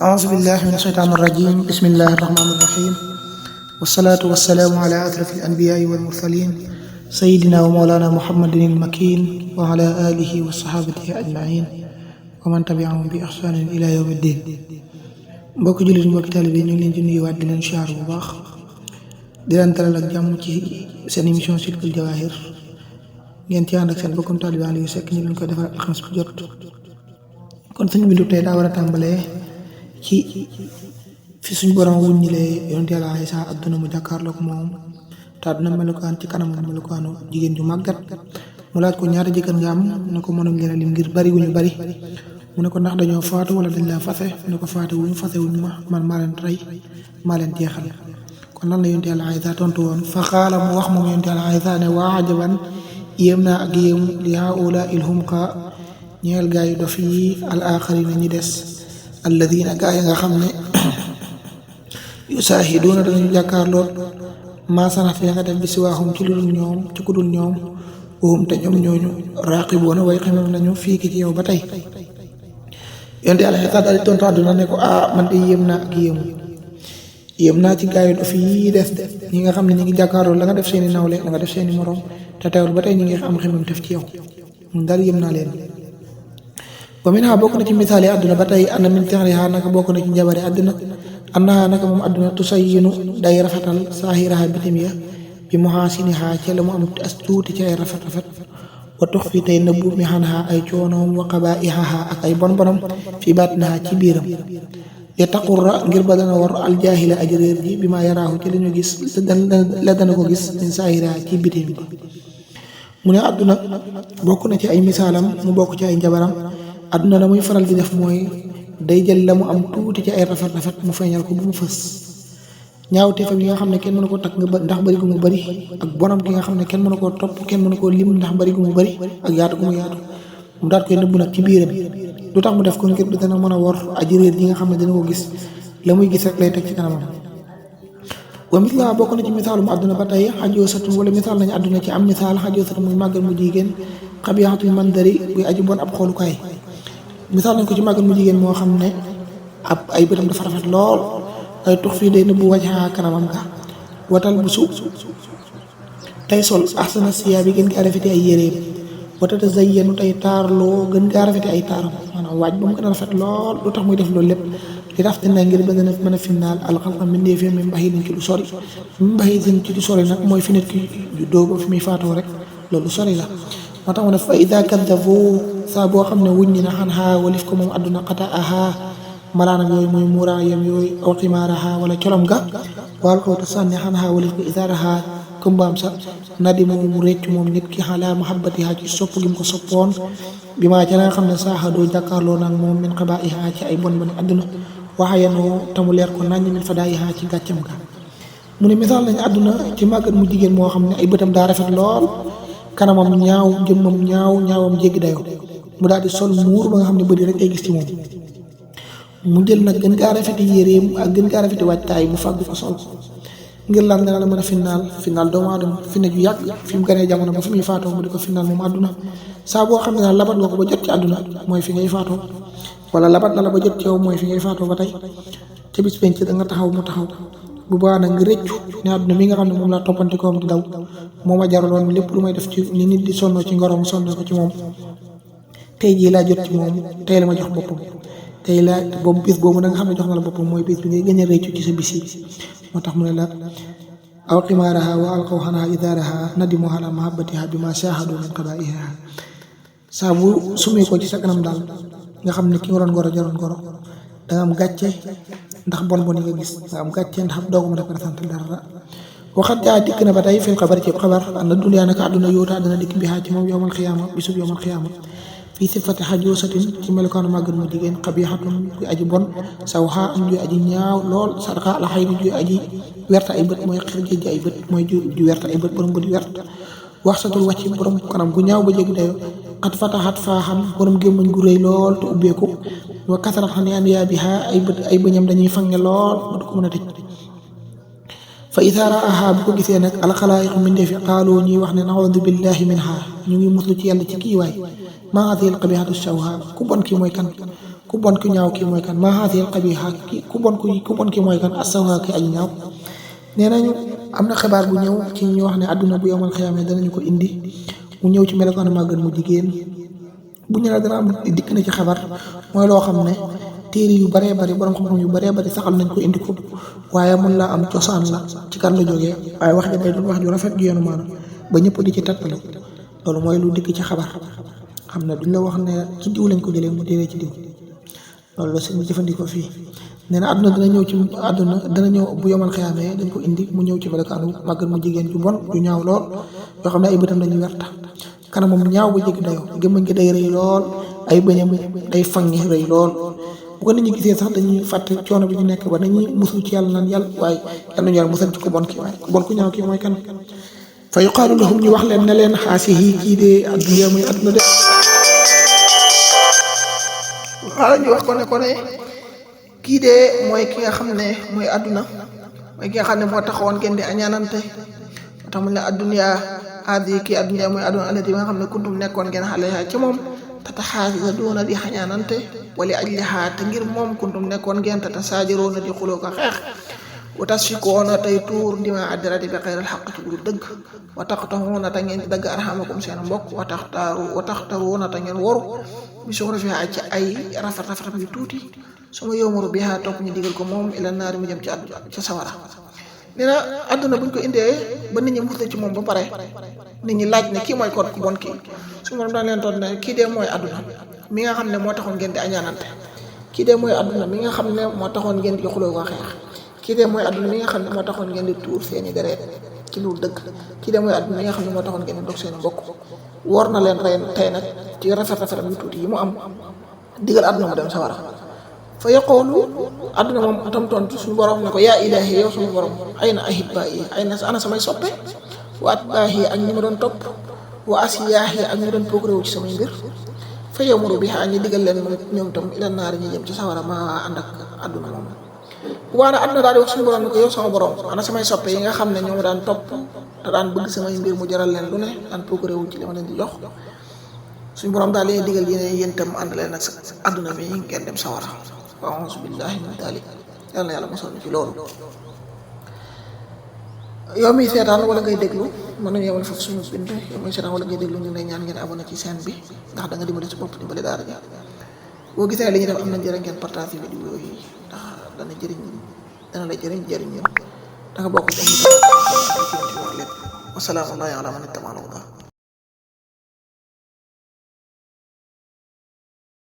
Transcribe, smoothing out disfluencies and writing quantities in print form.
أعوذ بالله من الشيطان الرجيم بسم الله الرحمن الرحيم والصلاة والسلام على أشرف الأنبياء والمرسلين سيدنا ومولانا محمد المكين وعلى آله وصحابته أجمعين ومن تبعهم بإحسان إلى يوم الدين. mbokk jullit mbokk taalibe ñu ngi leen di nuyuwaat di leen siyaar bu baax di leen dalal ak jàmm ci seen émission Silkul Jawaahir ngeen ci ànd ak seen bokkum taalibe Aliou Seck ñu leen koy defal alxames bu jot. kon suñu bindu tey daa war a tàmbalee ci fi suñu borom wuññilee yonent Yàlla Iisaa àdduna mu jàkkaarloog moom te àdduna melukaan ci kanamam melukaanu jigéen ju màggat mu laaj ko ñaata jëkkër nga am ne ko mënuñ leen a lim ngir bari wuñu bari mu ne ko ndax dañoo faatu wala dañ laa fase mu ne ko faatu wuñu fase wuñu man maa leen rey maa leen jeexal. kon lan la yonent Yàlla Iisaa tontu woon fa xaala mu wax moom yonent Yàlla Iisaa ne waa ajaban yéem naa ak yéemu li haa'ulaa'i l-humqaa ñeel gaa yu dof yi al aaxarina ñi des alladina gaa yi nga xam ne yusaahiduuna danañu jàkkaarloo maa sanaf ya nga def bi siwaahum ci lu dul ñoom ci ku dul ñoom wahum te ñoom ñooñu raaqibuuna way xamam nañu fii ki ci yow ba tey. yonent Yàlla Iisaa daal di tontu àdduna ne ko man de yéem naa ak yéem naa ci gaa yu dof yi des de ñi nga xam ne ñi ngi jàkkaarloo la nga def seeni nawle la nga def seeni moroom te teewul ba tey ñi ngi am xamam def ci yow mun daal yéem naa leen. wa minhaa bokk na ci misaali àdduna ba tey anna min sihrihaa naka bokk na ci njabari àdduna annahaa naka moom àdduna tusayyinu day rafetal saahirahaa bitim ya bi muhaasinihaa ca la mu am as tuuti ci ay rafet wa tuxfi tey nëbbu mi xanhaa ay coonoom wa qabaa'ihaa ak ay bon bonam fi baatinihaa ci biiram ya taqurra ngir ba dana war aljaahila aji réer ji bi maa yaraahu ci li ñu gis la dana ko gis min saahirahaa ci bitim bi. mu ne àdduna bokk na ci ay misaalam mu bokk ci ay njabaram àdduna la muy faral di def mooy day jël la mu am tuuti ci ay rafet mu feeñal ko bu mu fës ñaawteefam yi nga xam ne kenn mënu ko takk nga ndax bari gu mu bari ak bonam ki nga xam ne kenn mënu koo topp kenn mënu koo lim ndax bari gu mu bari ak yaatu gu mu yaatu mu daal koy nëbbu nag ci biiram lu tax mu def ko ngir dana mën a wor aji réer yi nga xam ne dana ko gis la muy gis rek lay teg ci kanamam. wa mislaa bokk na ci misaalum àdduna ba tey xajoosatu wala misaal nañu àdduna ci am misaal xajoosatu muy màggal mu jigéen xabiixatul mandari buy aji bon ab xoolukaay. misaal nañ ko ci màggal mu jigéen moo xam ne ab ay bëtam dafa rafet lool ay tux fii day nëbbu wajha kanamam ga watal bu su tey sol ahsana siyaabi gën gaa rafeti ay yéreem wata tazayyanu tey taarloo gën gaa rafeti ay taaram maanaam waaj ba mu gën a rafet lool lu tax muy def loolu lépp li rafet na ngir ba dana mën a finnaal alxalqa mbindee fi min baxi ci lu sori min baxi ci lu sori nag mooy fi nit ki juddoo ba fi muy faatoo rek loolu sori la moo tax mu ne fa ida kaddabu saa boo xam ne wuññi na xan xaa walif ko moom àdduna xata aha malaanam yooyu mooy muuraayam yooyu aw ximaaraha wala colom ga waal xawta sànni xan xaa walif ko isaaraha këmbaam sa nadi moom mu réccu moom nit ki xalaa mahabbatiha ci sopp gi mu ko soppoon bi maa ca nga xam ne saaxa doo jàkkaarloo nag moom min xabaa'iha ci ay bon boni àdduna waxayanoo tamu leer ko naññ min fadaa'iha ci gàccam ga. mu ne misaal nañ àdduna ci màggat mu jigéen moo xam ne ay bëtam daa rafet lool kanamam ñaaw jëmmam ñaawam jéggi dayoo mu daal di sol muur ba nga xam ne bëri rek ay gis ci moom mu jël nag gën gaa rafeti yéreem ak gën gaa rafeti waajtaay mu fàgg ko sol ngir lan dana la mën a finnaal doomu aadama finna ju yàgg fi mu gënee jamono ba fi muy faatoo mu di ko finnaal moom àdduna saa boo xam ne daal labat nga ko ba jot ci àdduna mooy fi ngay faatoo wala labat na la ba jot ci yow mooy fi ngay faatoo ba tey ca bis penc da nga taxaw mu taxaw bu baax nag nga rëccu ne àdduna mi nga xam ne moom laa toppante koom di daw moo ma jaraloon lépp lu may def ci ni nit di sonnoo ci ngorom sonno ko ci moom tey jii laa jot ci moom tey la ma jox boppam tey laa boobu bis boobu nag nga xam ne jox na la boppam mooy bis bi ngay gën a rëccu ci sa bis yi moo tax mu ne la aw ximaaraha wa alqaw xanaa idaaraha nadimu ala mahabbatiha bi ma shahadu min qadaiha saa bu sumee ko ci sa kanam daal nga xam ne ki nga doon goro jaroon goro da nga am gàcce ndax bon yi nga gis nga am gàcce ndax doo ko mën a présenté dara waxat jaa dikk na ba tey fil xabar ci xabar ànd dunyaa naka àdduna yoota dana dikk bi ci moom yowmal xiyaama bisub yowmal xiyaama fii sifati xajoosatin ci melokaanu màggat mu jigéen xabiixatun juy aji bon saw xaa am juy aji ñaaw lool sarxa la xay ni juy aji werta ay bët mooy xir ji ay bët mooy ju werta ay bët borom bët wert wax satul wàcc borom kanam gu ñaaw ba jéggi dayo xat fataxat faa xam borom gémmañ gu rëy lool te ubbeeku wa kasarat xam ne andiyaa bi xaa ay bëñam dañuy fange lool ba du ko mën a tëj fa idaa raaha bu ko gisee nag alxalaayiqu mbindee fi qaaloo ñuy wax ne naudu billahi minha ñu ngi muslu ci yàlla ci kii waay maa haadihi alqabiihatu shawha ku bon kii mooy kan ku ku bon ku ñaaw kii mooy kan maa haazihil qabiiha ki ku bon ki mooy kan as-sawaa ki aji ñaaw. nee nañu am na xibaar bu ñëw ci ñu wax ne àdduna bu yomal xiyaama danañu ko indi mu ñëw ci melokaanu màggat mu jigéen bu ñu ne dana am dikk na ci xabar mooy loo xam ne téere yu baree bari borom xam-xam yu baree bari saxal nañ ko indi ko waaye mun laa am cosaan la ci kan la jógee waaye wax ji day doon wax ju rafet ju yenu maanaam ba ñëpp di ci tattalu loolu mooy lu dikk ci xabar xam ne duñ la wax ne ci diw lañ ko jëlee mu téere ci diw loolu la seen jëfandikoo fii. nee na àdduna dana ñëw bu yomal xiyaamee dañ ko indi mu ñëw ci melokaanu màggat mu jigéen ju bon ju ñaaw lool yoo xam ne ay bëtam dañuy werta kanamam ñaaw ba jéggi dayoo gémmañ gi day rëy lool ay bëñam day fangi rëy lool bu ko nit ñi gisee sax dañuy fàtte coono bi ñu nekk ba dañuy musul ci yàlla naan yàlla waaye yal nañu yàlla musal ci ku bon ki waaye ku bon ku ñaaw kii mooy kan. fa yuqaalu lahum ñu wax leen ne leen haasihi kii de adduna muy adduna de xaaral ñu wax ko ne kii de mooy ki nga xam ne mooy adduna mooy ki nga xam ne moo taxawoon ngeen di añaanante moo tax mu ne adduna aadi kii adduna mooy adduna allati nga xam ne kuntum nekkoon ngeen xale ci moom tataxaasaduuna di xañaanante wali ajlihaa te ngir moom kuntum nekkoon ngeen tatasaajaroona di xuloo ko xeex wa tasfikoona tey tuur dima addirati bi xayral xaq ci dul dëgg wa taqtaxuuna te ngeen di dagg arxamakum seen mbokk wa taxtaruuna te ngeen woru bi suxra fi ci ay rafet yu tuuti suma yowmaru bi haa topp ñu digal ko moom ila naari mu jëm ci àdduna ci sawara. nee na àdduna buñ ko indee ba nit ñi musal ci moom ba pare nit ñi laaj ne kii mooy kon ku bon kii su ma daan leen toon ne kii dee mooy àdduna mi nga xam ne moo taxoon ngeen di añaanante kii dee mooy àdduna mi nga xam ne moo taxoon ngeen di xuloo ko xeex kii dee mooy àdduna mi nga xam ne moo taxoon ngeen di tuur seeni deret ci lu dëgg kii dee mooy àdduna mi nga xam ne moo taxoon ngeen di dog seeni mbokk woor na leen rey tey nag ci rafetam yu tuuti yi mu am digal àdduna mu dem sawara. fa yaqulu àdduna moom tam tontu suñu borom ne ko yaa ilaahi yow suñu borom ay na ahibaayi ay na ana samay soppe wa atbaahi ak ñi ma doon topp wa asiyaahi ak ñi doon progré wu ci samay mbir fa yawmuru bihaa ñi digal leen ñoom tam ila naari ñi jëm ci sawara ma ànd ak àdduna moom. waana àdduna daal di wax suñu borom ne ko yow sama borom ana samay soppe yi nga xam ne ñoo ma daan topp te daan bëgg samay mbir mu jaral leen lu ne daan progré wu ci li ma leen di jox suñu borom daal leen digal yéen tam ànd leen ak àdduna mi ngeen dem sawara. a'uuzu billahi min dalik yàlla na yàlla mosal ñu ci loolu. yow miy seetaan wala ngay déglu mën nañu yemal foofu suñu bind yow miy seetaan wala ngay déglu ñu ngi lay ñaan ngeen abonné ci chaîne bi ndax da nga dimbali si bopp dimbali daara ja boo gisee li ñu def am na njëriñ ngeen partage vidéo yi ndax dana la jëriñ ñun da nga bokk ci ñu ci wax lépp wasalaamu aleykum wa rahmatullaahi wa barakaatuh.